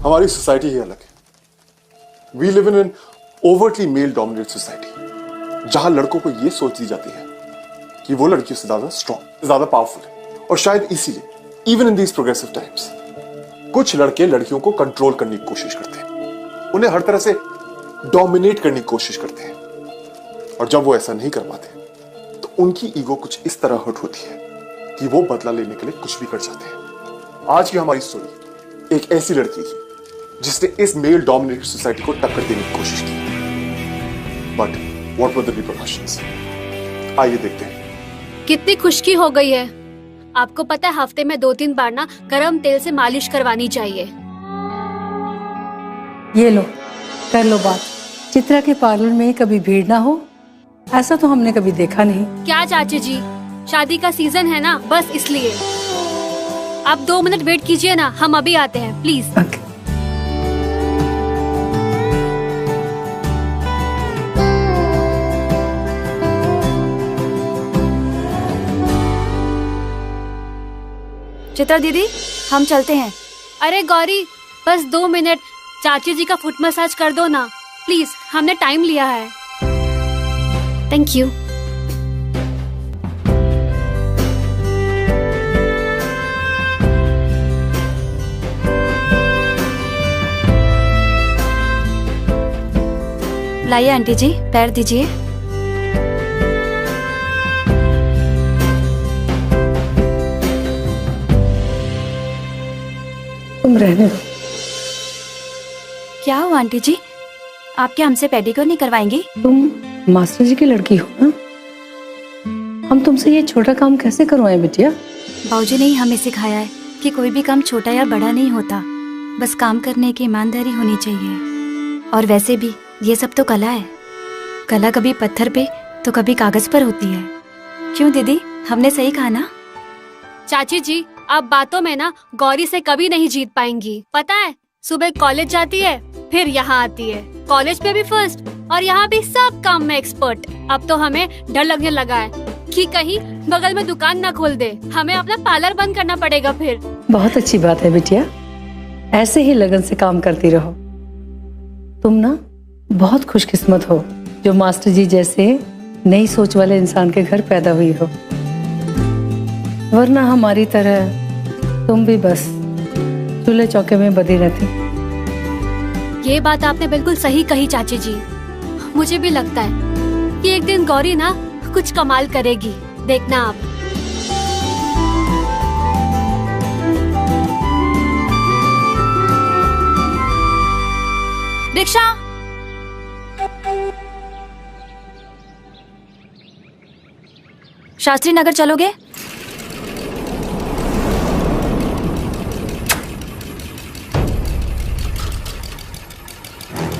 हमारी सोसाइटी ही अलग है। We live in an overtly male dominated society, जहां लड़कों को यह सोच दी जाती है कि वो लड़कियों से ज्यादा स्ट्रॉन्ग, ज्यादा पावरफुल है। और शायद इसीलिए even in these progressive times कुछ लड़के लड़कियों को कंट्रोल करने की कोशिश करते हैं, उन्हें हर तरह से डोमिनेट करने की कोशिश करते हैं। और जब वो ऐसा नहीं कर पाते तो उनकी ईगो कुछ इस तरह हर्ट होती है कि वो बदला लेने के लिए कुछ भी कर जाते हैं। आज की हमारी स्टोरी एक ऐसी लड़की की जिसने इस मेल डोमिनेटेड सोसाइटी को टक्कर देने की कोशिश की। But what were the repercussions? आइए देखते हैं। कितनी खुशकी हो गई है। आपको पता है हफ्ते में 2-3 बार ना गरम तेल से मालिश करवानी चाहिए। ये लो, कर लो बात। चित्रा के पार्लर में कभी भीड़ ना हो, ऐसा तो हमने कभी देखा नहीं। क्या चाची जी, शादी का सीजन है ना, बस इसलिए। आप 2 मिनट वेट कीजिए ना, हम अभी आते हैं, प्लीज। Okay. चित्रा दीदी, हम चलते हैं। अरे गौरी, बस 2 मिनट, चाची जी का फुट मसाज कर दो ना प्लीज, हमने टाइम लिया है। Thank you. लाइए आंटी जी, पैर दीजिए। तुम रहने दो। क्या हुआ आंटी जी, आप क्या हमसे पेडिक्योर नहीं करवाएंगी? तुम मास्टर जी की लड़की हो ना, हम तुमसे ये छोटा काम कैसे करवाएं बिटिया? बाबूजी ने ही हमें सिखाया है कि कोई भी काम छोटा या बड़ा नहीं होता, बस काम करने की ईमानदारी होनी चाहिए। और वैसे भी ये सब तो कला है। कला कभी पत्थर पे तो कभी कागज पर होती है। क्यों दीदी, हमने सही कहा ना? चाची जी, आप बातों में ना गौरी से कभी नहीं जीत पाएंगी। पता है, सुबह कॉलेज जाती है, फिर यहाँ आती है, कॉलेज पे भी फर्स्ट और यहाँ भी सब काम में एक्सपर्ट। अब तो हमें डर लगने लगा है कि कहीं बगल में दुकान ना खोल दे, हमें अपना पार्लर बंद करना पड़ेगा फिर। बहुत अच्छी बात है बिटिया, ऐसे ही लगन से काम करती रहो। तुम ना बहुत खुशकिस्मत हो जो मास्टर जी जैसे नई सोच वाले इंसान के घर पैदा हुई हो, वरना हमारी तरह तुम भी बस चूल्हे चौके में बंधी रहती। ये बात आपने बिल्कुल सही कही चाची जी। मुझे भी लगता है कि एक दिन गौरी ना कुछ कमाल करेगी, देखना आप। रिक्शा। शास्त्री नगर चलोगे?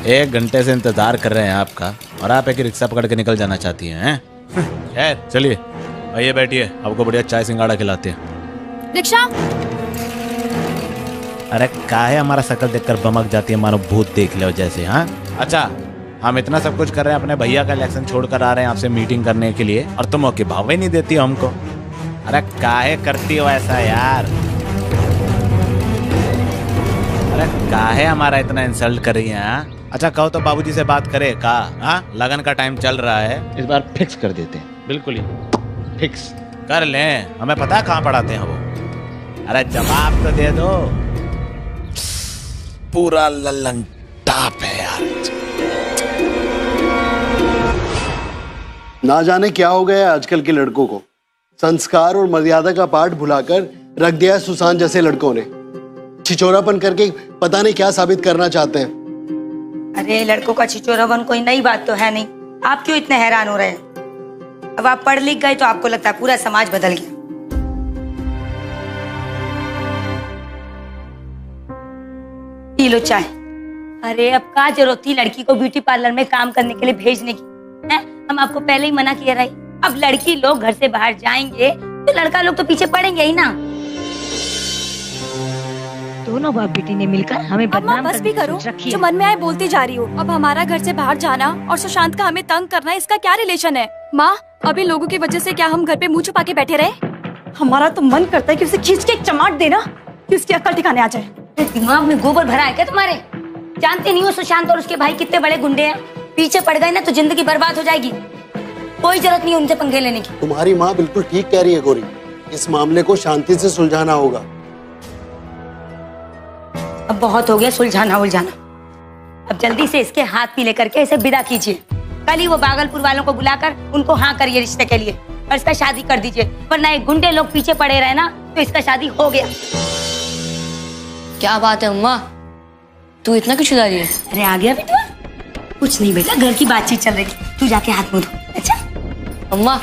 एक घंटे से इंतजार कर रहे हैं आपका, और आप एक रिक्शा पकड़ के निकल जाना चाहती हैं? खैर चलिए, आइए बैठिए, आपको बढ़िया चाय सिंगाड़ा खिलाते हैं। रिक्शा। अरे काहे हमारा शक्ल देखकर बमक जाती है मानो भूत देख ले जैसे? हाँ अच्छा, हम इतना सब कुछ कर रहे हैं, अपने भैया का इलेक्शन छोड़कर आ रहे हैं आपसे मीटिंग करने के लिए, और तुम ओके भाव ही नहीं देती हो हमको। अरे काहे करती हो ऐसा यार? अरे काहे हमारा इतना इंसल्ट कर रही है? अच्छा कहो तो बाबूजी से बात करे का? हाँ, लगन का टाइम चल रहा है, इस बार फिक्स कर देते हैं, बिल्कुल ही फिक्स कर लें। हमें पता है कहाँ पढ़ाते हैं वो। अरे जवाब तो दे दो। पूरा लल्लन टाप है यार। ना जाने क्या हो गया है आजकल के लड़कों को, संस्कार और मर्यादा का पाठ भुलाकर रख दिया है सुशांत जैसे लड़कों ने। छिचोरापन करके पता नहीं क्या साबित करना चाहते हैं। अरे लड़कों का छिचोरापन कोई नई बात तो है नहीं, आप क्यों इतने हैरान हो रहे हैं? अब आप पढ़ लिख गए तो आपको लगता है पूरा समाज बदल गया। पी लो चाय। अरे अब क्या जरूरत थी लड़की को ब्यूटी पार्लर में काम करने के लिए भेजने की? है? हम आपको पहले ही मना किया रही। अब लड़की लोग घर से बाहर जाएंगे तो लड़का लोग तो पीछे पड़ेंगे ही ना। दोनों बाप बेटी ने मिलकर हमें बदनाम बस भी करो, जो मन में आए बोलती जा रही हो। अब हमारा घर से बाहर जाना और सुशांत का हमें तंग करना, इसका क्या रिलेशन है? माँ, अभी लोगों की वजह से क्या हम घर पे मुंह छुपा के बैठे रहे? हमारा तो मन करता है कि उसे खींच के एक चमाट देना कि उसकी अक्ल ठिकाने आ जाए। दिमाग में गोबर भरा है क्या तुम्हारे? जानते नहीं हो सुशांत और उसके भाई कितने बड़े गुंडे हैं? पीछे पड़ गए ना तो जिंदगी बर्बाद हो जाएगी। कोई जरूरत नहीं उनसे पंगे लेने की। तुम्हारी माँ बिल्कुल ठीक कह रही है गौरी, इस मामले को शांति से सुलझाना होगा। अब बहुत हो गया सुलझाना उलझाना। अब जल्दी से इसके हाथ पीले करके इसे विदा कीजिए। कल ही वो भागलपुर वालों को बुलाकर उनको हाँ करिए रिश्ते के लिए और इसका शादी कर दीजिए, वरना ये गुंडे लोग पीछे पड़े रहे ना तो इसका शादी हो गया। क्या बात है अम्मा, तू इतना क्यों चिल्ला रही है? अरे आ गया बेटा? कुछ नहीं बेटा, घर की बातचीत चल रही थी, तू जाके हाथ मुंह धो। अच्छा अम्मा,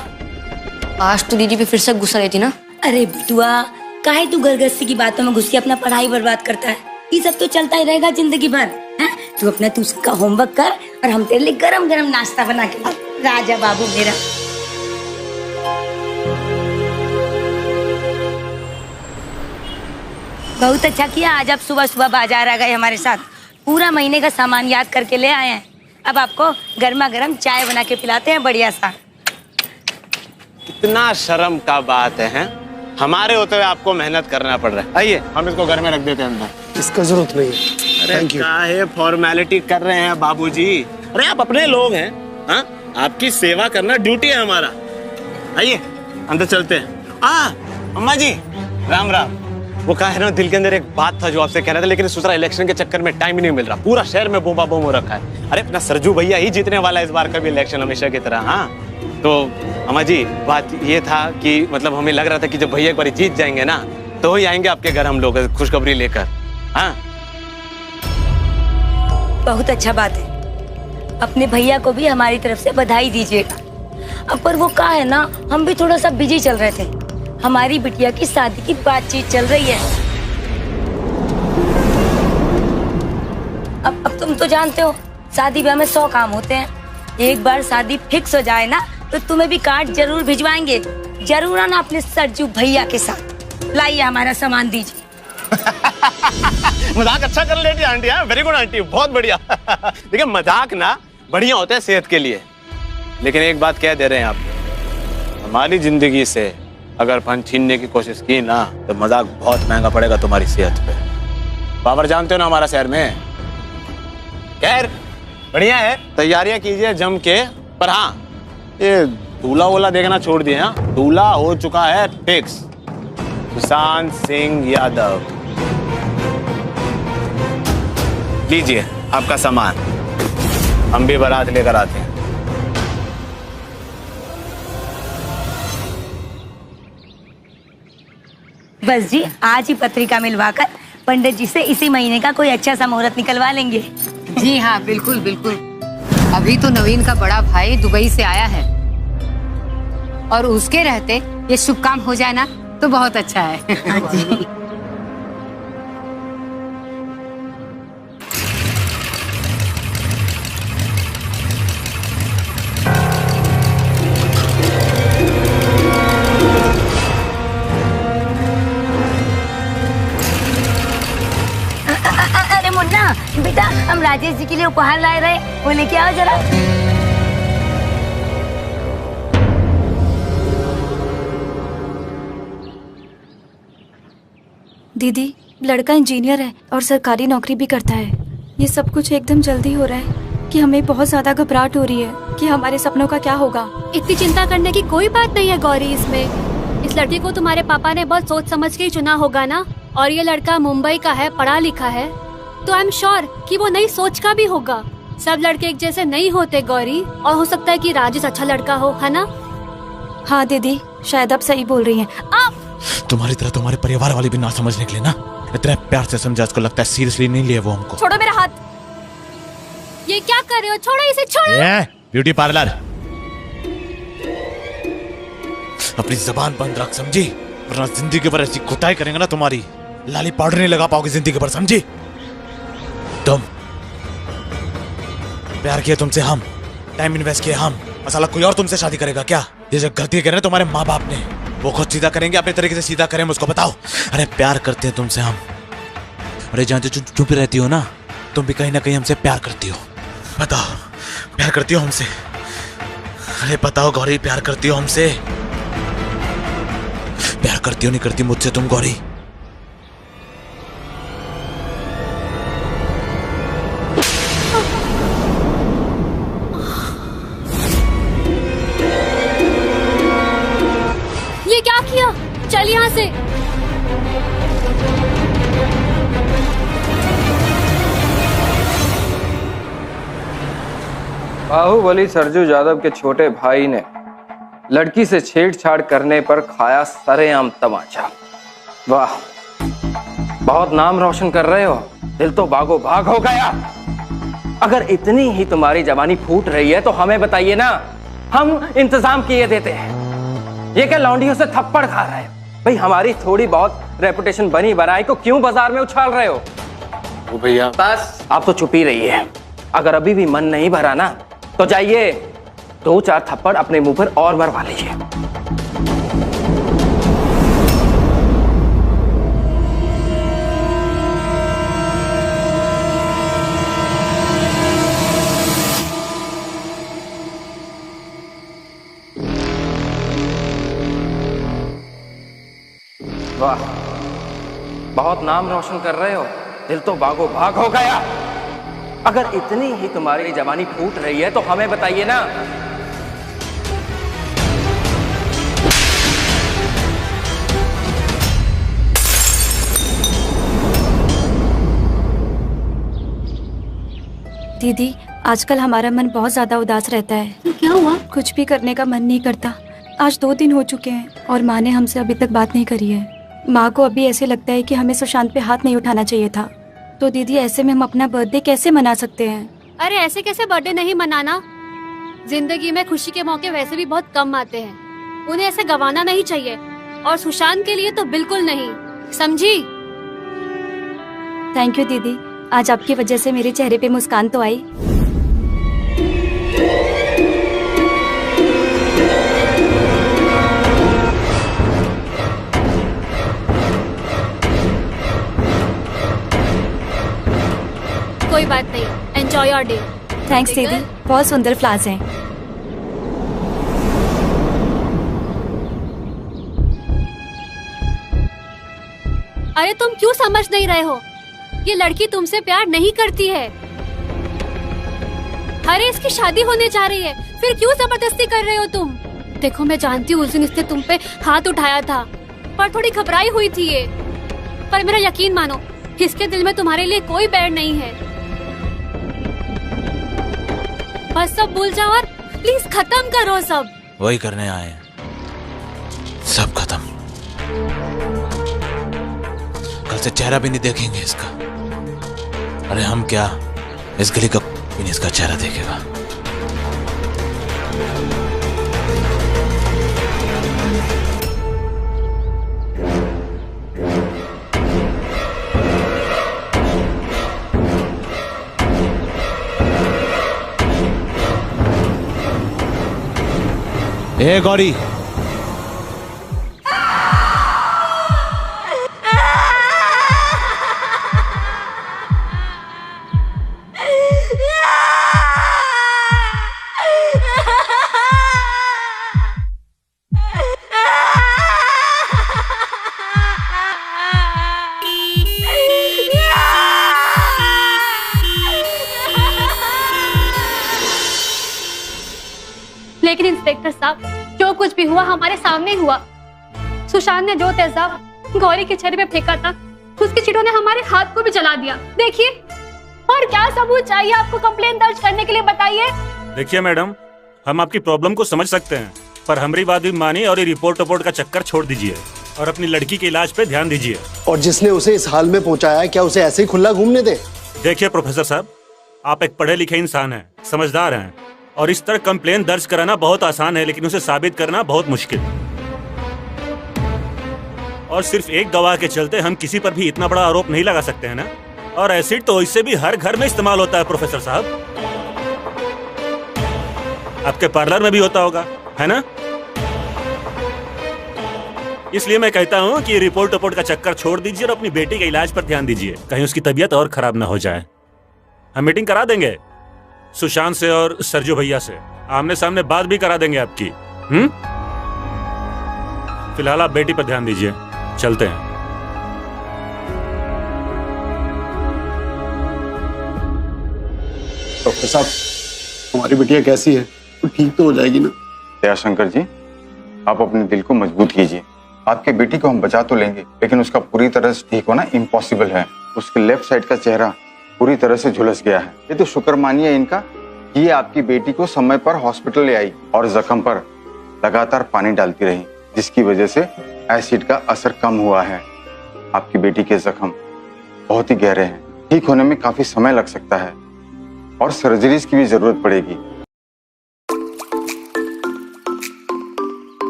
आज तो दीदी पे फिर से गुस्सा रहती ना। अरे बिटुआ, काहे तू घरगृहस्थी की बातों में घुस के अपना पढ़ाई बर्बाद करता है? ये सब तो चलता ही रहेगा जिंदगी भर। हैं? तू अपना ट्यूशन का होमवर्क कर और हम तेरे लिए गरम गरम नाश्ता बना के ला। राजा बाबू मेरा। बहुत अच्छा किया, आज आप सुबह सुबह बाजार आ गए हमारे साथ। पूरा महीने का सामान याद करके ले आए हैं। अब आपको गर्मा गर्म चाय बना के पिलाते हैं बढ़िया सा। कितना शर्म का बात है? हमारे होते हुए आपको मेहनत करना पड़ रहा है। आइए हम इसको घर में रख देते हैं अंदर। इसका जरूरत नहीं है। अरे काहे फॉर्मेलिटी कर रहे हैं बाबूजी? अरे आप अपने लोग हैं, हाँ? आपकी सेवा करना ड्यूटी है हमारा। आइए अंदर चलते हैं। अम्मा जी राम राम। वो कहा है ना, दिल के अंदर एक बात था जो आपसे कहना था, लेकिन सोच इलेक्शन के चक्कर में टाइम ही नहीं मिल रहा। पूरा शहर में बोमा बोम हो रखा है। अरे अपना सरजू भैया ही जीतने वाला है इस बार का भी इलेक्शन, हमेशा की तरह। हाँ तो अम्मा जी बात ये था कि मतलब हमें लग रहा था कि जब भैया एक बार जीत जाएंगे ना तो ही आएंगे आपके घर हम लोग खुशखबरी लेकर। हाँ बहुत अच्छा बात है। अपने भैया को भी हमारी तरफ से बधाई दीजिएगा। अब पर वो कहा है ना, हम भी थोड़ा सा बिजी चल रहे थे। हमारी बिटिया की शादी की बातचीत चल रही है। अब तुम तो जानते हो शादी ब्याह में 100 काम होते हैं। एक बार शादी फिक्स हो जाए ना तो तुम्हें भी कार्ड जरूर भिजवाएंगे। जरूर आना अपने सरजू भैया के साथ। लाइए हमारा सामान दीजिए। मजाक अच्छा कर लेती आंटी। वेरी गुड आंटी, बहुत बढ़िया। देखिए मजाक ना बढ़िया होता है सेहत के लिए, लेकिन एक बात कह दे रहे हैं आप, हमारी जिंदगी से अगर फन छीनने की कोशिश की ना तो मजाक बहुत महंगा पड़ेगा तुम्हारी सेहत पे। पावर जानते हो ना हमारा शहर में। खैर बढ़िया है, तैयारियां कीजिए जम के। पर हाँ ये दूल्हा वोला देखना छोड़ दिए। हाँ दूल्हा हो चुका है फिक्स, सुशांत सिंह यादव। लीजिए आपका सामान, हम भी बारात लेकर आते हैं। बस जी आज ही पत्रिका मिलवाकर पंडित जी से इसी महीने का कोई अच्छा सा मुहूर्त निकलवा लेंगे। जी हाँ बिल्कुल बिल्कुल। अभी तो नवीन का बड़ा भाई दुबई से आया है और उसके रहते ये शुभ काम हो जाए ना तो बहुत अच्छा है। हाँ जी। अरे मुन्ना बेटा, हम राजेश जी के लिए उपहार लाए रहे, वो लेके आओ जरा। दीदी लड़का इंजीनियर है और सरकारी नौकरी भी करता है। ये सब कुछ एकदम जल्दी हो रहा है कि हमें बहुत ज्यादा घबराहट हो रही है कि हमारे सपनों का क्या होगा। इतनी चिंता करने की कोई बात नहीं है गौरी इसमें। इस लड़के को तुम्हारे पापा ने बहुत सोच समझ के ही चुना होगा ना, और ये लड़का मुंबई का है, पढ़ा लिखा है, तो आई एम श्योर कि वो नई सोच का भी होगा। सब लड़के एक जैसे नहीं होते गौरी, और हो सकता है कि राजेश अच्छा लड़का हो, है ना? हाँ दीदी शायद आप सही बोल रही हैं। आप तुम्हारी तरह तुम्हारे परिवार वाले भी ना समझ निकले ना, इतने प्यार से समझा, इसको लगता है सीरियसली नहीं लिए वो हमको। छोड़ो मेरा हाथ। ये क्या कर रहे हो? छोड़ो इसे, छोड़ो। ब्यूटी पार्लर, अपनी जबान बंद रख समझी, वरना जिंदगी भर ऐसी कुटाई करेंगे ना तुम्हारी, लाली पाउडर नहीं लगा पाओगे जिंदगी भर, समझी? तुम प्यार किया तुमसे हम, टाइम इन्वेस्ट किया हम, मसाला कोई और तुमसे शादी करेगा क्या? ये जो गलती करे तुम्हारे माँ बाप ने, वो खुद सीधा करेंगे, अपने तरीके से सीधा करें, मुझको बताओ। अरे प्यार करते हैं तुमसे हम। अरे जानते चुप रहती हो ना, तुम भी कहीं ना कहीं हमसे प्यार करती हो। बताओ प्यार करती हो हमसे? अरे बताओ गौरी, प्यार करती हो हमसे? प्यार करती हो नहीं करती मुझसे तुम गौरी? बाहुबली सरजू यादव के छोटे भाई ने लड़की से छेड़छाड़ करने पर खाया सरेआम तमाचा। वाह, बहुत नाम रोशन कर रहे हो, दिल तो बागो बाग हो गया। अगर इतनी ही तुम्हारी जवानी फूट रही है तो हमें बताइए ना, हम इंतजाम किए देते हैं। ये क्या लौंडियों से थप्पड़ खा रहे हो? भाई हमारी थोड़ी बहुत रेपुटेशन बनी बनाई को क्यों बाजार में उछाल रहे हो? वो भैया बस आप तो चुप ही रहिए। अगर अभी भी मन नहीं भरा ना तो जाइए 2-4 थप्पड़ अपने मुंह पर और मरवा लीजिए। वाह, बहुत नाम रोशन कर रहे हो, दिल तो बागो बाग हो गया। अगर इतनी ही तुम्हारी जवानी फूट रही है तो हमें बताइए ना। दीदी, आजकल हमारा मन बहुत ज्यादा उदास रहता है। क्या हुआ? कुछ भी करने का मन नहीं करता। आज 2 दिन हो चुके हैं और माँ ने हमसे अभी तक बात नहीं करी है। माँ को अभी ऐसे लगता है कि हमें सुशांत पे हाथ नहीं उठाना चाहिए था। तो दीदी, ऐसे में हम अपना बर्थडे कैसे मना सकते हैं? अरे ऐसे कैसे बर्थडे नहीं मनाना? जिंदगी में खुशी के मौके वैसे भी बहुत कम आते हैं, उन्हें ऐसे गंवाना नहीं चाहिए। और सुशांत के लिए तो बिल्कुल नहीं, समझी? थैंक यू दीदी, आज आपकी वजह से मेरे चेहरे पे मुस्कान तो आई। कोई बात नहीं, एंजॉय योर डे। थैंक्स दीदी, बहुत सुंदर फ्लावर्स हैं। अरे तुम क्यों समझ नहीं रहे हो? ये लड़की तुमसे प्यार नहीं करती है। अरे इसकी शादी होने जा रही है, फिर क्यों जबरदस्ती कर रहे हो तुम? देखो मैं जानती हूँ उस दिन इसने तुम पे हाथ उठाया था, पर थोड़ी घबराई हुई थी ये। पर मेरा यकीन मानो, इसके दिल में तुम्हारे लिए कोई बैर नहीं है। बस सब भूल जाओ और प्लीज खत्म करो सब। वही करने आए हैं, सब खत्म। कल से चेहरा भी नहीं देखेंगे इसका। अरे हम क्या, इस गली का भी नहीं इसका चेहरा देखेगा। ए गौरी, लेकिन इंस्पेक्टर साहब, जो कुछ भी हुआ हमारे सामने हुआ। सुशांत ने जो तेजाब गौरी के चेहरे पे फेंका था, उसकी चीटों ने हमारे हाथ को भी जला दिया। देखिए, और क्या सबूत चाहिए आपको कंप्लेन दर्ज करने के लिए, बताइए। देखिए मैडम, हम आपकी प्रॉब्लम को समझ सकते हैं, पर हमारी बात भी मानिए और ये रिपोर्ट का चक्कर छोड़ दीजिए और अपनी लड़की के इलाज पे ध्यान दीजिए। और जिसने उसे इस हाल में पहुंचाया, क्या उसे ऐसे ही खुला घूमने दे? देखिए प्रोफेसर साहब, आप एक पढ़े लिखे इंसान हैं, समझदार हैं, और इस तरह कंप्लेन दर्ज कराना बहुत आसान है, लेकिन उसे साबित करना बहुत मुश्किल। और सिर्फ एक गवाह के चलते हम किसी पर भी इतना बड़ा आरोप नहीं लगा सकते हैं ना। और एसिड तो इससे भी हर घर में इस्तेमाल होता है प्रोफेसर साहब, आपके पार्लर में भी होता होगा, है ना? इसलिए मैं कहता हूँ कि रिपोर्ट का चक्कर छोड़ दीजिए और अपनी बेटी के इलाज पर ध्यान दीजिए, कहीं उसकी तबीयत और खराब ना हो जाए। हम मीटिंग करा देंगे सुशांत से और सरजू भैया से, आमने सामने बात भी करा देंगे आपकी। फिलहाल आप बेटी पर ध्यान दीजिए, चलते हैं। डॉक्टर साहब, हमारी बिटिया कैसी है? तो ठीक तो हो जाएगी ना? दयाशंकर जी, आप अपने दिल को मजबूत कीजिए। आपकी बेटी को हम बचा तो लेंगे, लेकिन उसका पूरी तरह से ठीक होना इम्पॉसिबल है। उसके लेफ्ट साइड का चेहरा पूरी तरह से झुलस गया है। ये तो शुक्र मानिए इनका कि ये आपकी बेटी को समय पर हॉस्पिटल ले आई और जख्म पर लगातार पानी डालती रही, जिसकी वजह से एसिड का असर कम हुआ है। आपकी बेटी के जख्म बहुत ही गहरे हैं, ठीक होने में काफी समय लग सकता है और सर्जरीज की भी जरूरत पड़ेगी।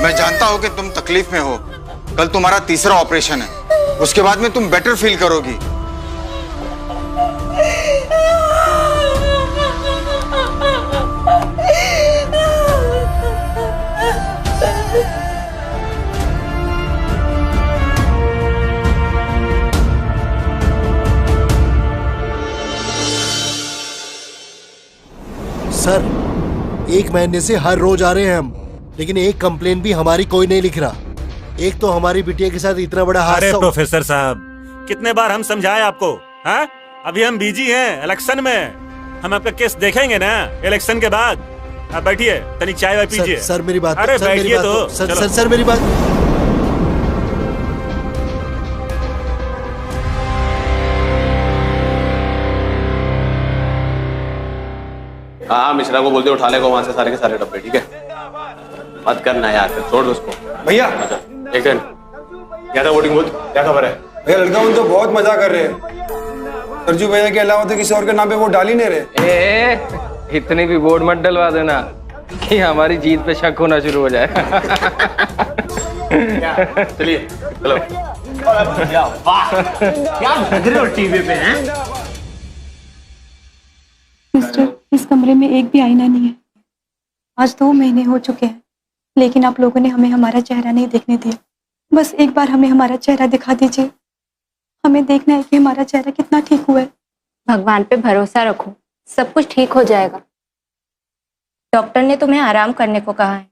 मैं जानता हूं कि तुम तकलीफ में हो। कल तुम्हारा तीसरा ऑपरेशन है, उसके बाद में तुम बेटर फील करोगी। सर, 1 महीने से हर रोज आ रहे हैं हम, लेकिन एक कंप्लेन भी हमारी कोई नहीं लिख रहा। एक तो हमारी बिटिया के साथ इतना बड़ा अरे हादसा। प्रोफेसर साहब, कितने बार हम समझाए आपको? हाँ, अभी हम बिजी हैं इलेक्शन में। हम आपका केस देखेंगे ना इलेक्शन के बाद। आप बैठिए, तनी चाय वाय पीजिए। सर मेरी बात, अरे सर मेरी बैठिए बात तो सर, चलो। सर मेरी बात। हाँ, मिश्रा को बोलते उठा लेगा वहां से सारे के सारे डब्बे, ठीक है? मत करना यार, फिर छोड़ दो उसको। भैया एक दिन क्या था वोटिंग बूथ, क्या खबर है? भैया लड़का उन तो बहुत मजा कर रहे हैं। सरजू भैया के अलावा तो किसी और के नाम पे वोट डाल ही नहीं रहे। इतनी भी वोट मत डलवा देना कि हमारी जीत पे शक होना शुरू हो जाए। चलिए चलो। क्या भग रहे हो टीवी पे हैं? मिस्टर, इस कमरे में एक भी आईना नहीं है। आज 2 महीने हो चुके हैं, लेकिन आप लोगों ने हमें हमारा चेहरा नहीं देखने दिया। बस एक बार हमें हमारा चेहरा दिखा दीजिए। हमें देखना है कि हमारा चेहरा कितना ठीक हुआ है। भगवान पे भरोसा रखो, सब कुछ ठीक हो जाएगा। डॉक्टर ने तुम्हें आराम करने को कहा है।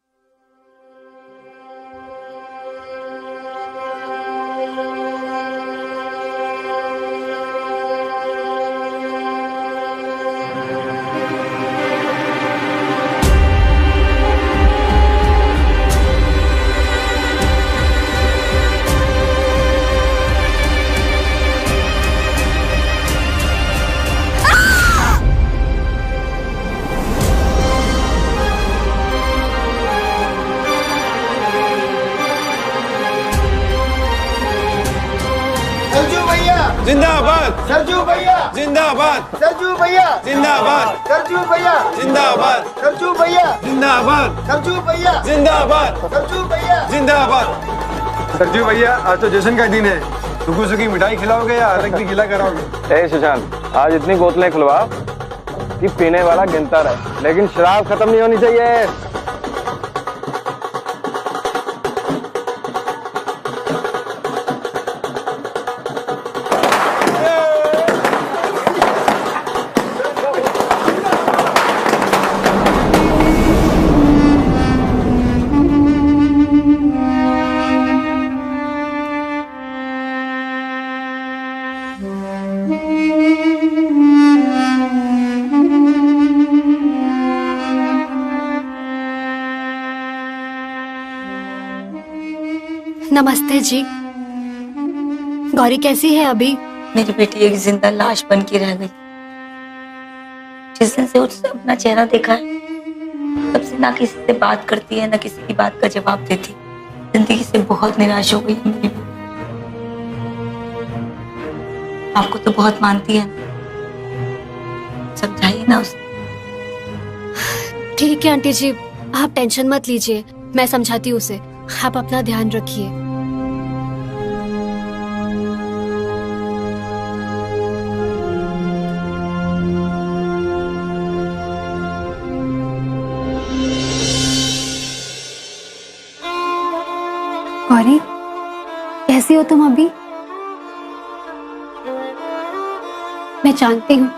जिंदाबाद सरजू भैया, जिंदाबाद सरजू भैया, जिंदाबाद सरजू भैया, जिंदाबाद सरजू भैया, जिंदाबाद सरजू भैया, जिंदाबाद सरजू भैया, जिंदाबाद। सरजू भैया, आज तो जश्न का दिन है। सुखू सुखी मिठाई खिलाओगे या अलग भी खिला कराओगे? ए सुशांत, आज इतनी बोतलें खुलवा कि पीने वाला गिनता रहे, लेकिन शराब खत्म नहीं होनी चाहिए। नमस्ते जी। गौरी कैसी है अभी? मेरी बेटी एक जिंदा लाश बन के रह गई। जिस दिन से उससे अपना चेहरा देखा है तब से ना किसी से बात करती है ना किसी की बात का जवाब देती। जिंदगी से बहुत निराश हो गई है मेरी बहू। आपको तो बहुत मानती है, समझाइए ना उसे। ठीक है आंटी जी, आप टेंशन मत लीजिए, मैं समझाती हूँ उसे। आप अपना ध्यान रखिए। गौरी, कैसी हो तुम अभी? मैं जानती हूँ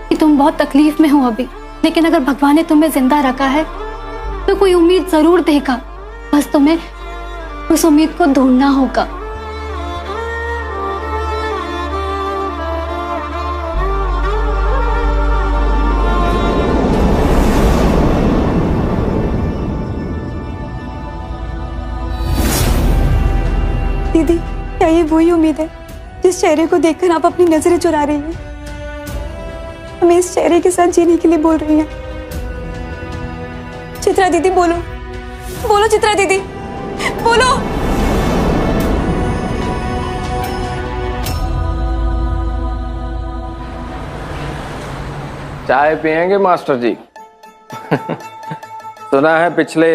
कि तुम बहुत तकलीफ में हो अभी, लेकिन अगर भगवान ने तुम्हें जिंदा रखा है तो कोई उम्मीद जरूर देगा। बस तुम्हें उस उम्मीद को ढूंढना होगा। दीदी, क्या ये वही उम्मीद है जिस चेहरे को देखकर आप अपनी नजरें चुरा रही हैं? हमें इस चेहरे के साथ जीने के लिए बोल रही हैं। चित्रा दीदी, बोलो बोलो, चित्रा दीदी बोलो। चाय पियेंगे मास्टर जी? सुना है पिछले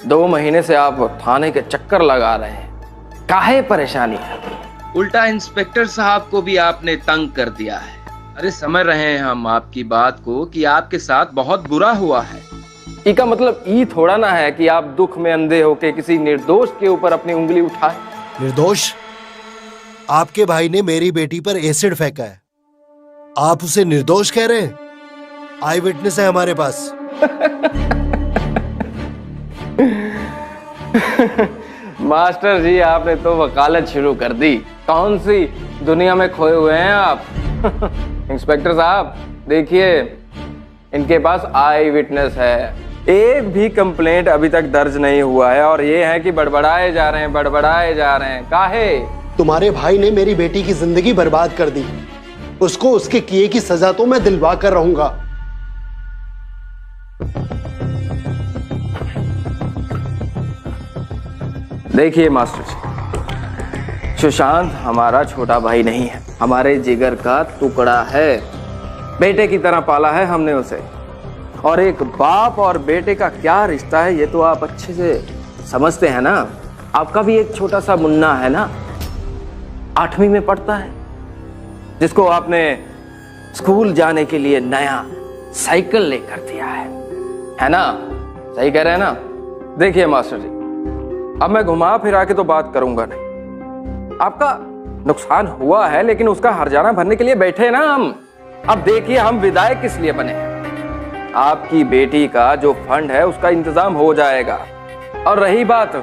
2 महीने से आप थाने के चक्कर लगा रहे हैं, काहे परेशानी है? उल्टा इंस्पेक्टर साहब को भी आपने तंग कर दिया है। अरे समझ रहे हैं हम आपकी बात को कि आपके साथ बहुत बुरा हुआ है। इसका मतलब ये थोड़ा ना है कि आप दुख में अंधे होके किसी निर्दोष के ऊपर अपनी उंगली उठाए। निर्दोष? आपके भाई ने मेरी बेटी पर एसिड फेंका है, आप उसे निर्दोष कह रहे हैं? आई विटनेस है हमारे पास। मास्टर जी, आपने तो वकालत शुरू कर दी। कौन सी दुनिया में खोए हुए हैं आप? इंस्पेक्टर साहब देखिए, इनके पास आई विटनेस है, एक भी कंप्लेंट अभी तक दर्ज नहीं हुआ है और ये है कि बड़बड़ाए जा रहे हैं। काहे? तुम्हारे भाई ने मेरी बेटी की जिंदगी बर्बाद कर दी, उसको उसके किए की सजा तो मैं दिलवा कर रहूंगा। देखिए मास्टर जी, सुशांत हमारा छोटा भाई नहीं है, हमारे जिगर का टुकड़ा है। बेटे की तरह पाला है हमने उसे, और एक बाप और बेटे का क्या रिश्ता है ये तो आप अच्छे से समझते हैं ना। आपका भी एक छोटा सा मुन्ना है ना, 8वीं में पढ़ता है, जिसको आपने स्कूल जाने के लिए नया साइकिल लेकर दिया है ना? सही कह रहे हैं ना? देखिए मास्टर जी, अब मैं घुमा फिरा के तो बात करूंगा नहीं। आपका नुकसान हुआ है, लेकिन उसका हर्जाना भरने के लिए बैठे ना हम। अब देखिए, हम विधायक किस लिए बने हैं? आपकी बेटी का जो फंड है उसका इंतजाम हो जाएगा, और रही बात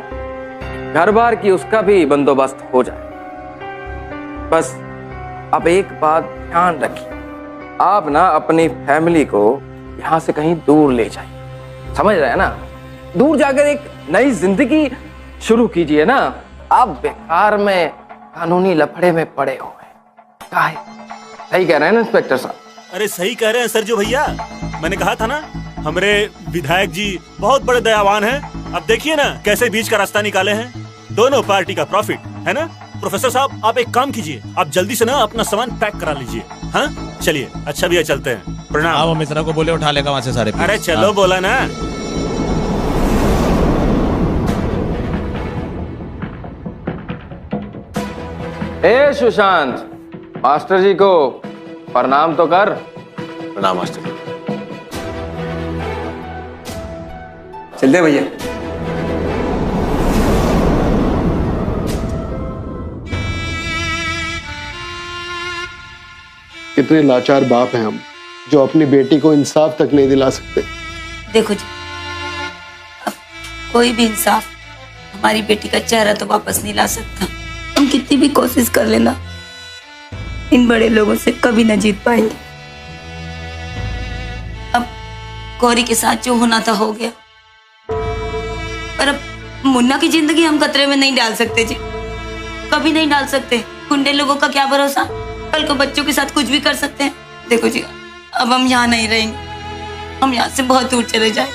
घर बार की, उसका भी बंदोबस्त हो जाए। बस अब एक बात ध्यान रखिए, आप ना अपनी फैमिली को यहां से कहीं दूर ले जाइए, समझ रहे हैं ना? दूर जाकर एक नई जिंदगी शुरू कीजिए ना। आप बेकार में कानूनी लफड़े में पड़े हुए हैं। सही कह रहे हैं ना इंस्पेक्टर साहब? अरे सही कह रहे हैं सरजू भैया, मैंने कहा था ना हमारे विधायक जी बहुत बड़े दयावान हैं। अब देखिए ना कैसे बीच का रास्ता निकाले हैं, दोनों पार्टी का प्रॉफिट है ना। प्रोफेसर साहब आप एक काम कीजिए, आप जल्दी से ना अपना सामान पैक करा लीजिए। हाँ चलिए, अच्छा भैया चलते हैं, प्रणाम। वो मिश्रा को बोले उठा लेगा वहाँ से सारे। अरे चलो बोला ना। ए सुशांत, मास्टर जी को प्रणाम तो कर। प्रणाम मास्टर जी। चलते भैया। कितने लाचार बाप हैं हम, जो अपनी बेटी को इंसाफ तक नहीं दिला सकते। देखो जी, अब कोई भी इंसाफ हमारी बेटी का चेहरा तो वापस नहीं ला सकता। हम कितनी भी कोशिश कर लेना, इन बड़े लोगों से कभी न जीत पाएंगे। अब गौरी के साथ जो होना था हो गया, पर अब मुन्ना की जिंदगी हम खतरे में नहीं डाल सकते जी, कभी नहीं डाल सकते। गुंडे लोगों का क्या भरोसा, कल को बच्चों के साथ कुछ भी कर सकते हैं। देखो जी, अब हम यहाँ नहीं रहेंगे, हम यहाँ से बहुत दूर चले जाएं।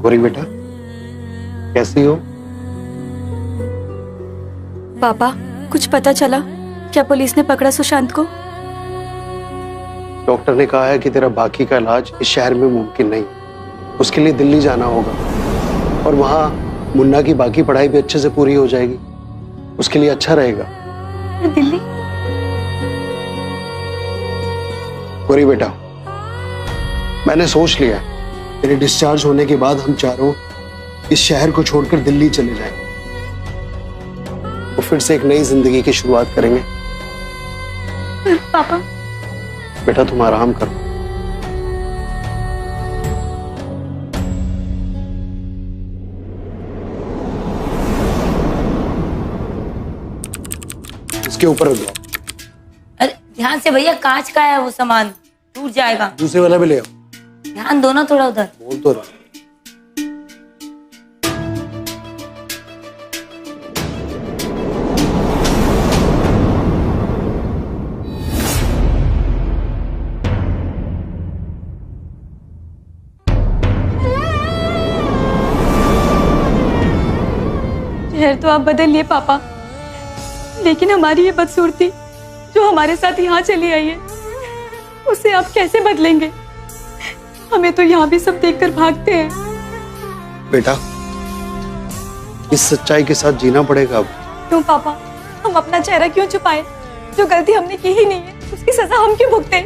गौरी बेटा, कैसी हो? पापा, कुछ पता चला? क्या पुलिस ने पकड़ा सुशांत को? डॉक्टर ने कहा है कि तेरा बाकी का इलाज इस शहर में मुमकिन नहीं, उसके लिए दिल्ली जाना होगा और वहां मुन्ना की बाकी पढ़ाई भी अच्छे से पूरी हो जाएगी, उसके लिए अच्छा रहेगा। दिल्ली? गौरी बेटा, मैंने सोच लिया है, तेरे डिस्चार्ज होने के बाद हम चारों इस शहर को छोड़कर दिल्ली चले जाएंगे और फिर से एक नई जिंदगी की शुरुआत करेंगे। पापा, बेटा तुम आराम करो। इसके ऊपर रख दो। अरे ध्यान से भैया, कांच का है वो सामान, टूट जाएगा। दूसरे वाला भी ले आओ। ध्यान दो ना थोड़ा उधर। बोल तो रहा। शहर तो आप बदल लिए पापा, लेकिन हमारी ये बदसूरती जो हमारे साथ यहाँ चली आई है, उसे आप कैसे बदलेंगे? हमें तो यहाँ भी सब देखकर भागते हैं। बेटा, इस सच्चाई के साथ जीना पड़ेगा अब। क्यों पापा, हम अपना चेहरा क्यों छुपाए? जो गलती हमने की ही नहीं है, उसकी सजा हम क्यों भुगते?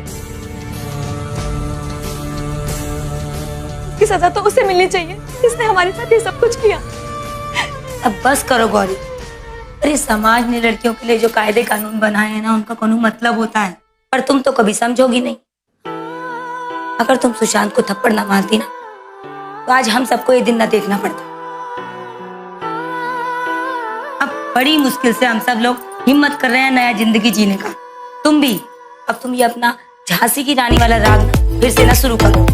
उसकी सजा तो उसे मिलनी चाहिए जिसने हमारे साथ ये सब कुछ किया। अब बस करो गौरी। अरे समाज ने लड़कियों के लिए जो कायदे कानून बनाए हैं ना, उनका कोनो मतलब होता है, पर तुम तो कभी समझोगी नहीं। अगर तुम सुशांत को थप्पड़ ना मारती ना, तो आज हम सबको ये दिन ना देखना पड़ता। अब बड़ी मुश्किल से हम सब लोग हिम्मत कर रहे हैं नया जिंदगी जीने का। तुम भी अब तुम ये अपना झांसी की रानी वाला राग ना फिर से ना शुरू करो।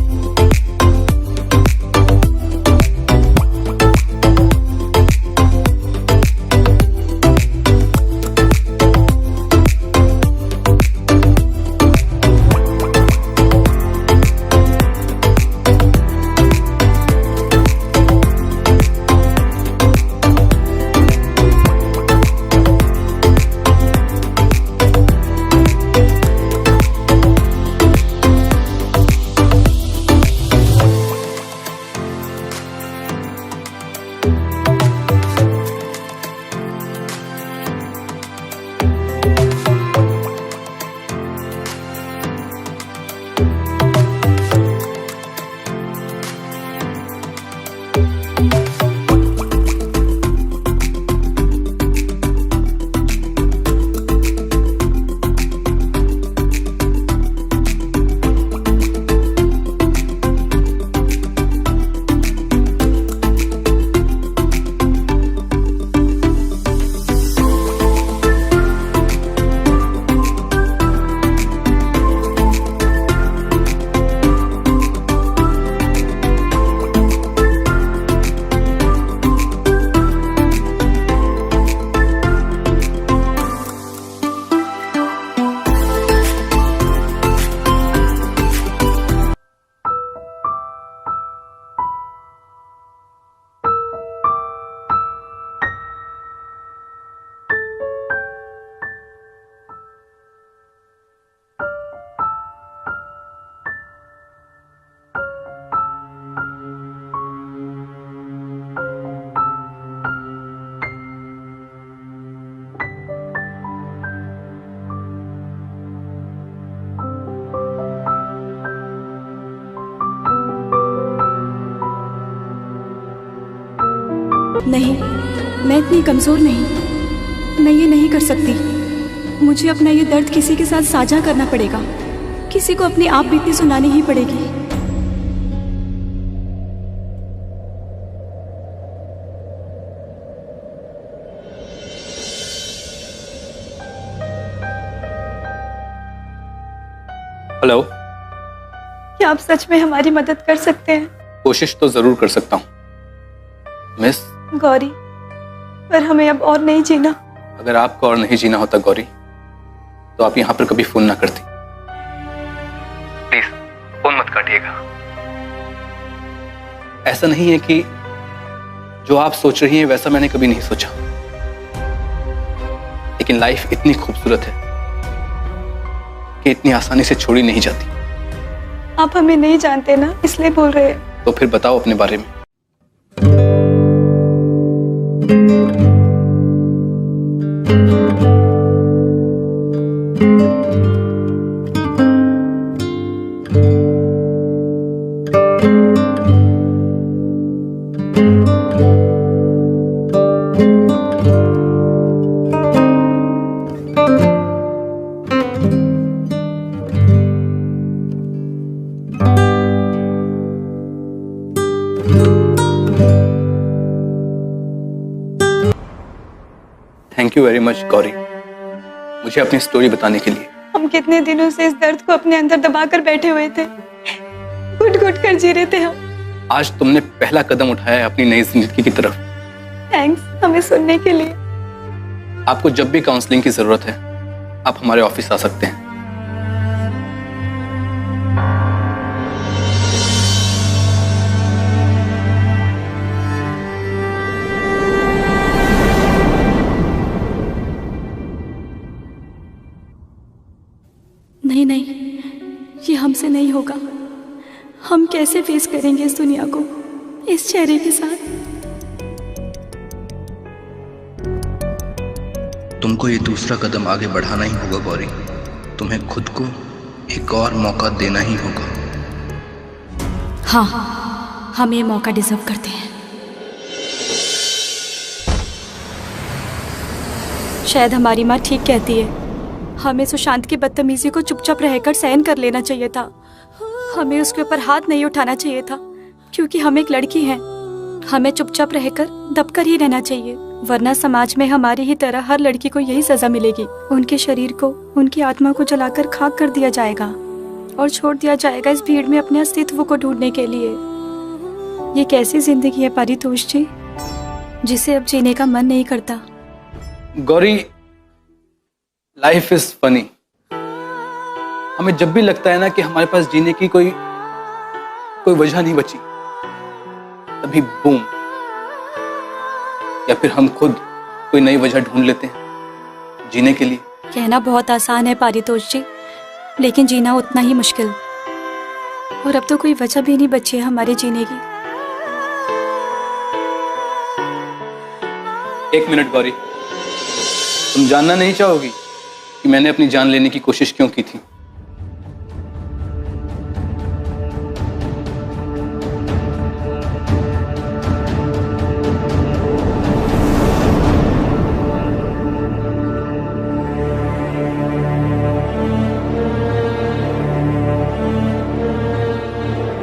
नहीं, मैं इतनी कमजोर नहीं, मैं ये नहीं कर सकती। मुझे अपना ये दर्द किसी के साथ साझा करना पड़ेगा, किसी को अपनी आप बीती सुनानी ही पड़ेगी। हेलो, क्या आप सच में हमारी मदद कर सकते हैं? कोशिश तो जरूर कर सकता हूँ। मिस, गौरी, पर हमें अब और नहीं जीना। अगर आपको और नहीं जीना होता गौरी, तो आप यहाँ पर कभी फोन ना करती। प्लीज फोन मत काटिएगा। ऐसा नहीं है कि जो आप सोच रही हैं वैसा मैंने कभी नहीं सोचा, लेकिन लाइफ इतनी खूबसूरत है कि इतनी आसानी से छोड़ी नहीं जाती। आप हमें नहीं जानते ना, इसलिए बोल रहे हैं। तो फिर बताओ अपने बारे में। Thank you very much Gauri, मुझे अपनी स्टोरी बताने के लिए। हम कितने दिनों से इस दर्द को अपने अंदर दबाकर बैठे हुए थे, घुट घुट कर जी रहे थे हम। आज तुमने पहला कदम उठाया है अपनी नई जिंदगी की तरफ। थैंक्स हमें सुनने के लिए। आपको जब भी काउंसलिंग की जरूरत है, आप हमारे ऑफिस आ सकते हैं। नहीं नहीं, ये हमसे नहीं होगा। हम कैसे फेस करेंगे इस दुनिया को इस चेहरे के साथ? तुमको ये दूसरा कदम आगे बढ़ाना ही होगा गौरी। तुम्हें खुद को एक और मौका देना ही होगा। हाँ, हम ये मौका डिजर्व करते हैं। शायद हमारी माँ ठीक कहती है, हमें सुशांत की बदतमीजी को चुपचाप रहकर सहन कर लेना चाहिए था। हमें उसके ऊपर हाथ नहीं उठाना चाहिए था, क्योंकि हम एक लड़की हैं। हमें चुपचाप रहकर दबकर ही रहना चाहिए, वरना समाज में हमारी ही तरह हर लड़की को यही सजा मिलेगी। उनके शरीर को, उनकी आत्मा को जलाकर खाक कर दिया जाएगा और छोड़ दिया जाएगा इस भीड़ में अपने अस्तित्व को ढूंढने के लिए। ये कैसी जिंदगी है पारितोष जी, जिसे अब जीने का मन नहीं करता। Gauri, life is funny. हमें जब भी लगता है ना कि हमारे पास जीने की कोई वजह नहीं बची, तभी बूम, या फिर हम खुद कोई नई वजह ढूंढ लेते हैं जीने के लिए। कहना बहुत आसान है पारितोष जी, लेकिन जीना उतना ही मुश्किल। और अब तो कोई वजह भी नहीं बची है हमारे जीने की। 1 मिनट गौरी, तुम जानना नहीं चाहोगी कि मैंने अपनी जान लेने की कोशिश क्यों की थी?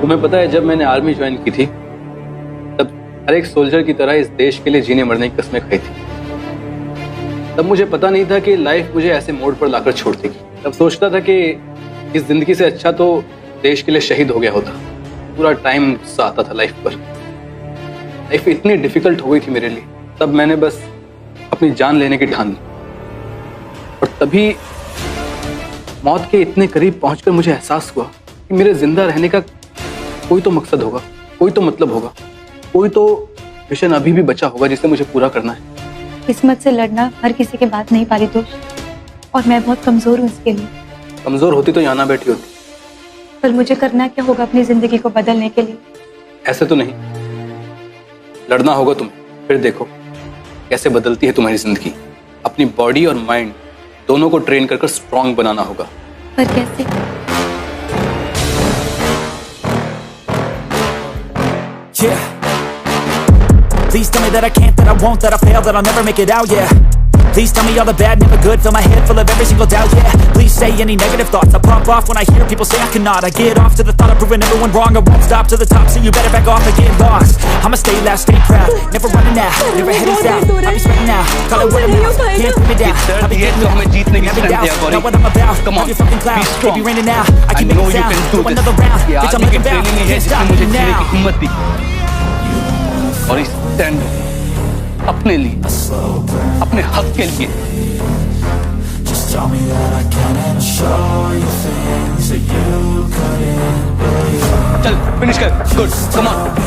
तुम्हें पता है, जब मैंने आर्मी ज्वाइन की थी तब हर एक सोल्जर की तरह इस देश के लिए जीने मरने की कस्में खाई थी। तब मुझे पता नहीं था कि लाइफ मुझे ऐसे मोड़ पर लाकर छोड़ देगी। तब सोचता था कि इस जिंदगी से अच्छा तो देश के लिए शहीद हो गया होता। पूरा टाइम गुस्सा आता था लाइफ पर। लाइफ इतनी डिफिकल्ट हो गई थी मेरे लिए। तब मैंने बस अपनी जान लेने की ठान ली, और तभी मौत के इतने करीब पहुंचकर मुझे एहसास हुआ कि मेरे जिंदा रहने का कोई तो मकसद होगा, कोई तो मतलब होगा, कोई तो मिशन अभी भी बचा होगा जिसे मुझे पूरा करना है। किस्मत से लड़ना हर किसी के बात नहीं पारितोष, और मैं बहुत कमजोर हूँ इसके लिए। कमजोर होती तो यहाँ ना बैठी होती। पर मुझे करना क्या होगा अपनी जिंदगी को बदलने के लिए? ऐसे तो नहीं, लड़ना होगा तुम्हें। फिर देखो कैसे बदलती है तुम्हारी जिंदगी। अपनी बॉडी और माइंड दोनों को ट्रेन कर स्ट्रांग बनाना होगा। पर कैसे? Yeah. Please tell me that I can't, that I won't, that I fail, that I'll never make it out, yeah. Please tell me all the bad, never good, fill my head full of every single doubt, yeah. Please say any negative thoughts, I pop off when I hear people say I cannot. I get off to the thought of proving everyone wrong, I won't stop to the top, so you better back off and get lost. I'ma stay loud, stay proud, never running out, never heading south. I'll be spreading out, call it what I'm out, can't put me down. I'll be getting up, every doubt, know what I'm about. Come on, have your fucking cloud, baby raining now, I keep making sound, do another round, bitch I'm looking bound, can't stop me now. और इस stand लो अपने लिए, अपने हक के लिए। चल finish कर, गुड, कम ऑन।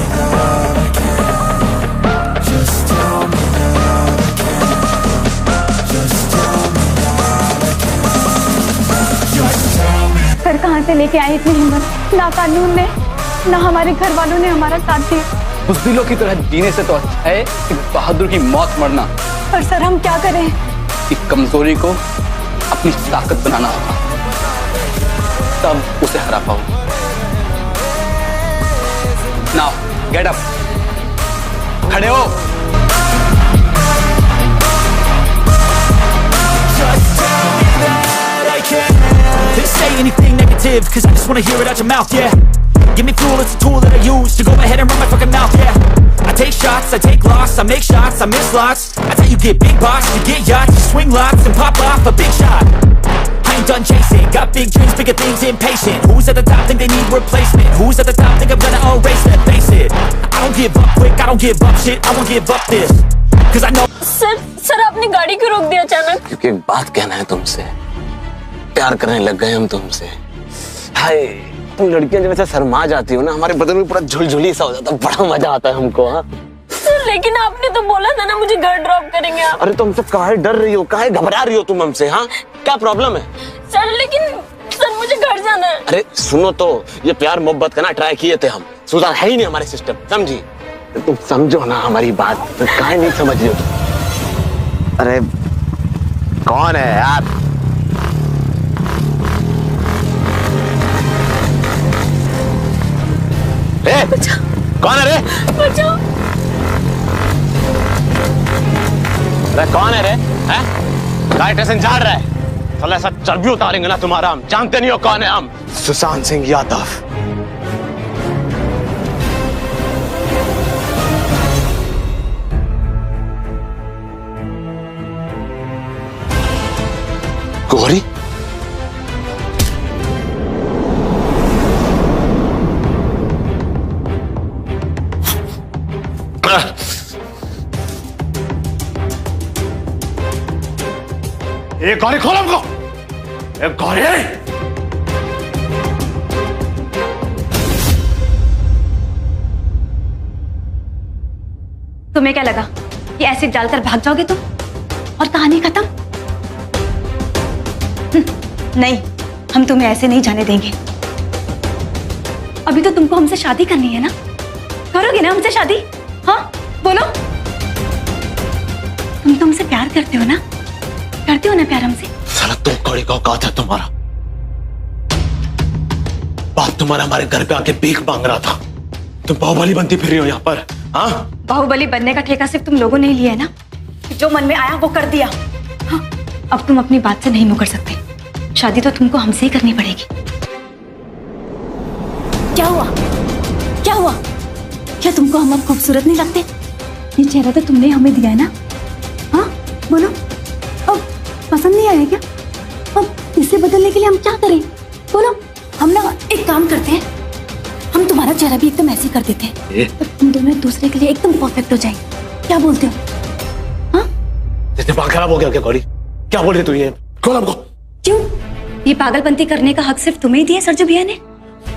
सर कहाँ से लेके आए इतनी हिम्मत? ना कानून ने ना हमारे घर वालों ने हमारा साथ दिया। बुज़दिलों की तरह जीने से तो अच्छा है कि बहादुर की मौत मरना। पर सर हम क्या करें? कि कमजोरी को अपनी ताकत बनाना होगा, तब उसे हरा पाओगे। नाउ गेट अप, खड़े हो। They say anything negative, cause I just wanna hear it out your mouth, yeah. Give me fuel, it's a tool that I use to go ahead and run my fucking mouth, yeah. I take shots, I take loss, I make shots, I miss lots. That's how you get big boss, you get yachts, you swing lots and pop off a big shot. I ain't done chasing, got big dreams, bigger things, impatient. Who's at the top think they need replacement? Who's at the top think I'm gonna erase them? Face it, I don't give up quick, I don't give up shit, I won't give up this, cause I know. Sir आपने गाड़ी क्यों रोक दी अचानक? क्योंकि एक बात कहना है तुमसे, प्यार करने लग गए हम तुमसे। हाय, तुम लड़कियां जब ऐसे शर्मा जाती हो ना, हमारे बदन में पूरा झुलझुली सा हो जाता है, बड़ा मजा आता है हमको। हाँ सर लेकिन आपने तो बोला था ना मुझे घर ड्रॉप करेंगे आप। अरे तुम हमसे काहे डर रही हो, काहे घबरा रही हो तुम हमसे? हाँ क्या प्रॉब्लम है? सर लेकिन सर मुझे घर जाना है। अरे सुनो तो, ये प्यार मोहब्बत का ना ट्राई किए थे हम, सुधार है ही नहीं हमारे सिस्टम, समझी? तुम समझो ना हमारी बात, तो काहे नहीं समझ रही हो? अरे कौन है यार? कौन है रे? बचाओ। अरे कौन है रे? हैं? काय स्टेशन जा रहा है? साला ऐसा चर्बी उतारेंगे ना तुम्हारा, हम जानते नहीं हो कौन है हम। सुशांत सिंह यादव। गौरी? एक गौरी खोलो हमको, एक गौरी। तुम्हें क्या लगा कि एसिड डालकर भाग जाओगे तुम और कहानी खत्म? नहीं, हम तुम्हें ऐसे नहीं जाने देंगे। अभी तो तुमको हमसे शादी करनी है ना? करोगे ना हमसे शादी? हाँ बोलो, तुम तो हमसे प्यार करते हो ना? करते हो ना प्यार हमसे? साला तुम कौड़ी का औकात है तुम्हारा? बाप तुम्हारा हमारे घर पे आके भीख मांग रहा था, तुम बाहुबली बनती फिर रही हो यहाँ पर। हाँ बाहुबली बनने का ठेका सिर्फ तुम लोगों ने ही लिया है ना? जो मन में आया वो कर दिया। हाँ, अब तुम अपनी बात से नहीं मुकर सकते, शादी तो तुमको हमसे ही करनी पड़ेगी। क्या हुआ? क्या हुआ? क्या तुमको हम अब खूबसूरत नहीं लगते? ये चेहरा तो तुमने हमें दिया है ना? हाँ बोलो, अब पसंद नहीं आया क्या? अब इसे बदलने के लिए हम क्या करें? बोलो। हम ना एक काम करते हैं, हम तुम्हारा चेहरा भी एकदम ऐसे कर देते हैं, तो तुम दोनों एक दूसरे के लिए एकदम परफेक्ट हो जाएंगे। क्या बोलते हो? हाँ दिमाग खराब हो गया क्या गौरी? क्या बोल रही तू? ये कौन हमको? क्यों? ये पागलपंती करने का हक सिर्फ तुम्हें ही दिया सरजू भैया ने?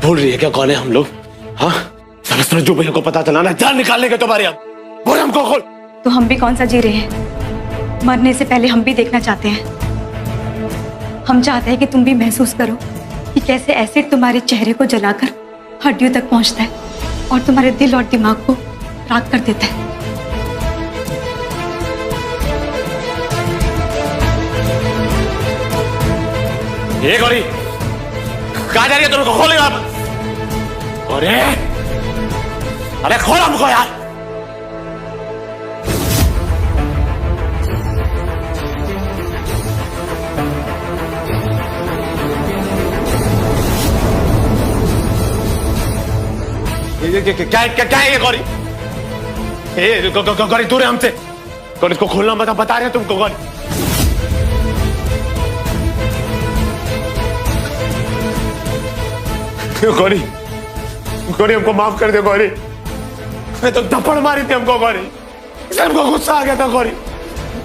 बोल रही है क्या कौन है हम लोग? हाँ सरजू भैया को पता चला ना, जान निकालने के तुम्हारे हम। बोल हमको खोल। तो हम भी कौन सा जी रहे हैं? मरने से पहले हम भी देखना चाहते हैं। हम चाहते हैं कि तुम भी महसूस करो कि कैसे एसिड तुम्हारे चेहरे को जलाकर हड्डियों तक पहुंचता है और तुम्हारे दिल और दिमाग को राख कर देता है। ये गौरी कहाँ जा रही है? तुमको खोल आप। अरे खोल हमको यार। क्या है ये गौरी? गौरी दूर है हमसे। गौरी इसको खोलना मत, बता रहे हैं तुमको। गौरी गौरी, गौरी हमको माफ कर दे गौरी, मैं तो थप्पड़ मारी थी हमको गौरी। सर को गुस्सा आ गया था गौरी,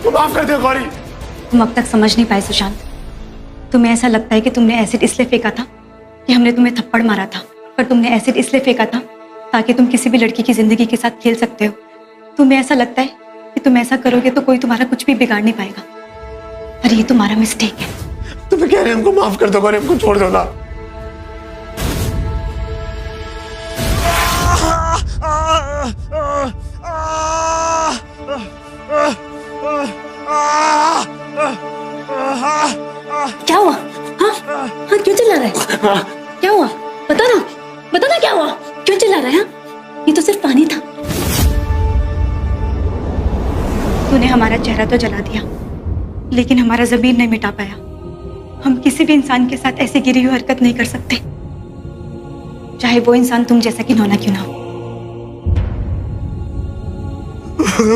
तो माफ कर दे गौरी। तुम अब तक समझ नहीं पाए सुशांत। तुम्हें ऐसा लगता है कि तुमने एसिड इसलिए फेंका था कि हमने तुम्हें थप्पड़ मारा था, पर तुमने एसिड इसलिए फेंका था ताकि तुम किसी भी लड़की की जिंदगी के साथ खेल सकते हो। तुम्हें ऐसा लगता है कि तुम ऐसा करोगे तो कोई तुम्हारा कुछ भी बिगाड़ नहीं पाएगा, पर ये तुम्हारा मिस्टेक है। तुम्हें कह रहे हैं हमको माफ कर दो गौरी, हमको छोड़ दो ना। क्या हुआ? हाँ हाँ, क्यों चिल्ला रहा है? क्या हुआ? बता ना क्या हुआ? क्यों चिल्ला रहा है? हाँ? ये तो सिर्फ पानी था। तूने हमारा चेहरा तो जला दिया, लेकिन हमारा ज़मीर नहीं मिटा पाया। हम किसी भी इंसान के साथ ऐसी गिरी हुई हरकत नहीं कर सकते, चाहे वो इंसान तुम जैसा कि नौना क्यों ना हो।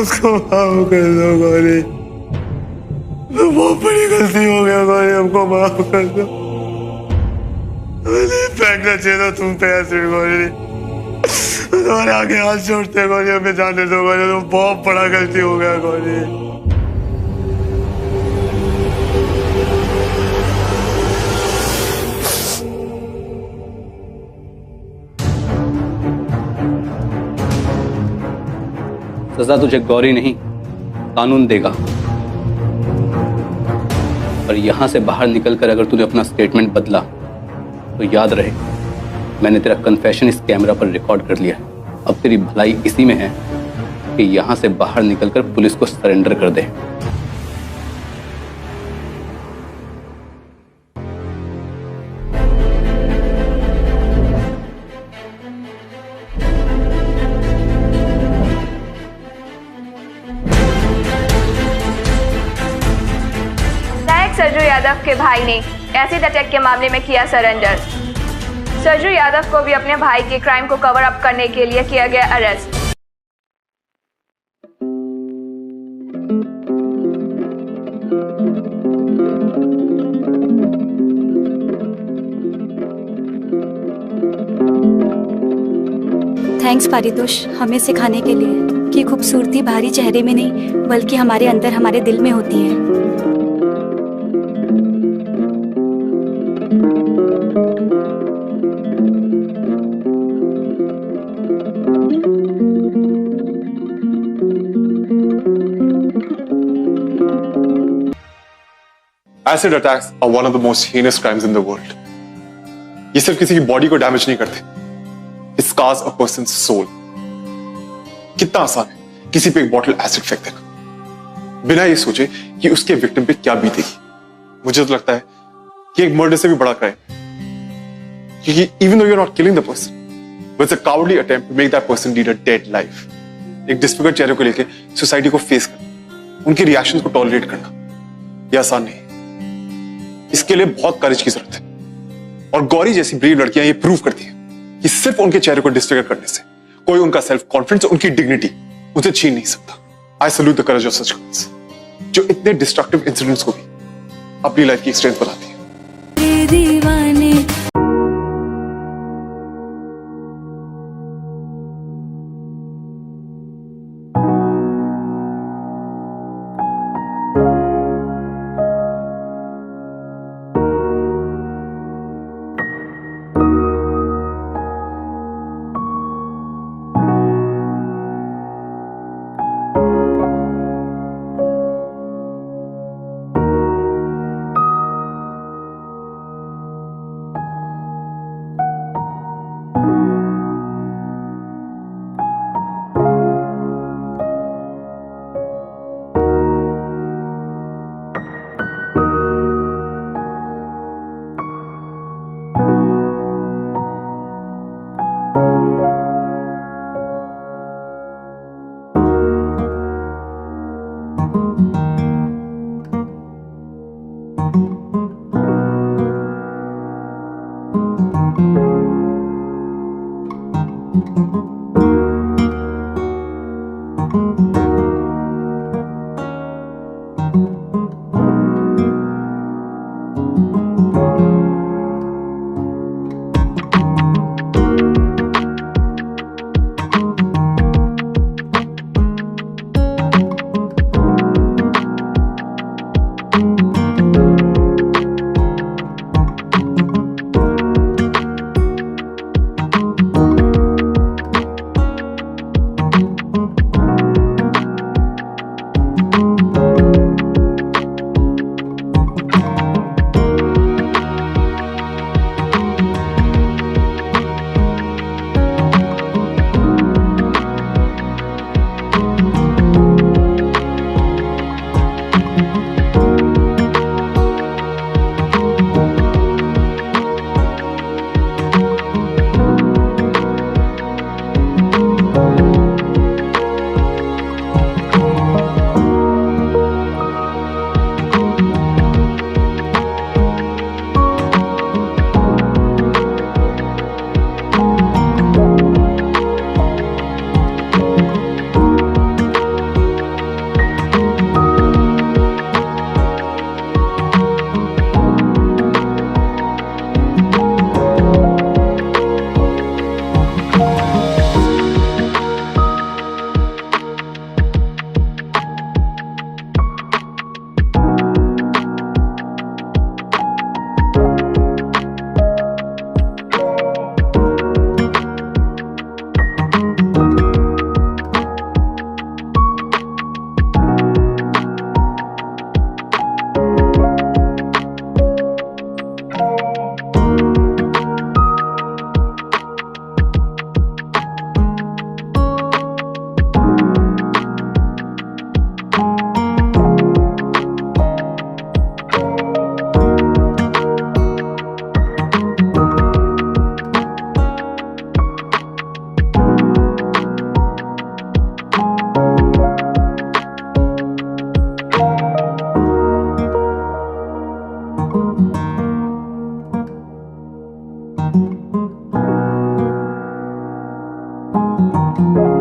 उसको माफ कर दो गौरी, बहुत बड़ी गलती हो गया गौरी, हमको माफ कर दो। मैंने फेंकना चाहिए था तुम पे एसिड गौरी, तुम्हारे आगे हाथ जोड़ते गौरी, हमें जाने दो गौरी, तो बहुत बड़ा गलती हो गया गौरी। सजा तुझे गौरी नहीं, कानून देगा। और यहां से बाहर निकलकर अगर तूने अपना स्टेटमेंट बदला तो याद रहे, मैंने तेरा कन्फेशन इस कैमरा पर रिकॉर्ड कर लिया। अब तेरी भलाई इसी में है कि यहां से बाहर निकलकर पुलिस को सरेंडर कर दे। सरजू यादव के भाई ने एसिड अटैक के मामले में किया सरेंडर। सरजू यादव को भी अपने भाई के क्राइम को कवर अप करने के लिए किया गया अरेस्ट। थैंक्स पारितोष, हमें सिखाने के लिए कि खूबसूरती बाहरी चेहरे में नहीं बल्कि हमारे अंदर, हमारे दिल में होती है। Acid attacks are one of the most heinous crimes in the world. ये सिर्फ किसी की बॉडी को डैमेज नहीं करते, it scars a person's soul. कितना आसान है किसी पे एक बॉटल एसिड फेंक देना, बिना ये सोचे कि उसके विक्टिम पे क्या बीतेगी। मुझे तो लगता है कि एक मर्डर से भी बड़ा क्राइम, क्योंकि even though you're not killing the person, but it's a cowardly attempt to make that person lead a dead life. एक डिस्फिगर्ड चेहरे को लेके सोसाइटी को फेस करना, उनके रिएक्शंस को टॉलरेट करना, ये आसान नहीं है। इसके लिए बहुत करेज की जरूरत है, और गौरी जैसी ब्रेव लड़कियां ये प्रूव करती हैं कि सिर्फ उनके चेहरे को डिस्फिगर करने से कोई उनका सेल्फ कॉन्फिडेंस, उनकी डिग्निटी उसे छीन नहीं सकता। आई salute the courage of such girls, जो इतने डिस्ट्रक्टिव इंसिडेंट्स को भी अपनी लाइफ की स्ट्रेंथ बनाती है। है।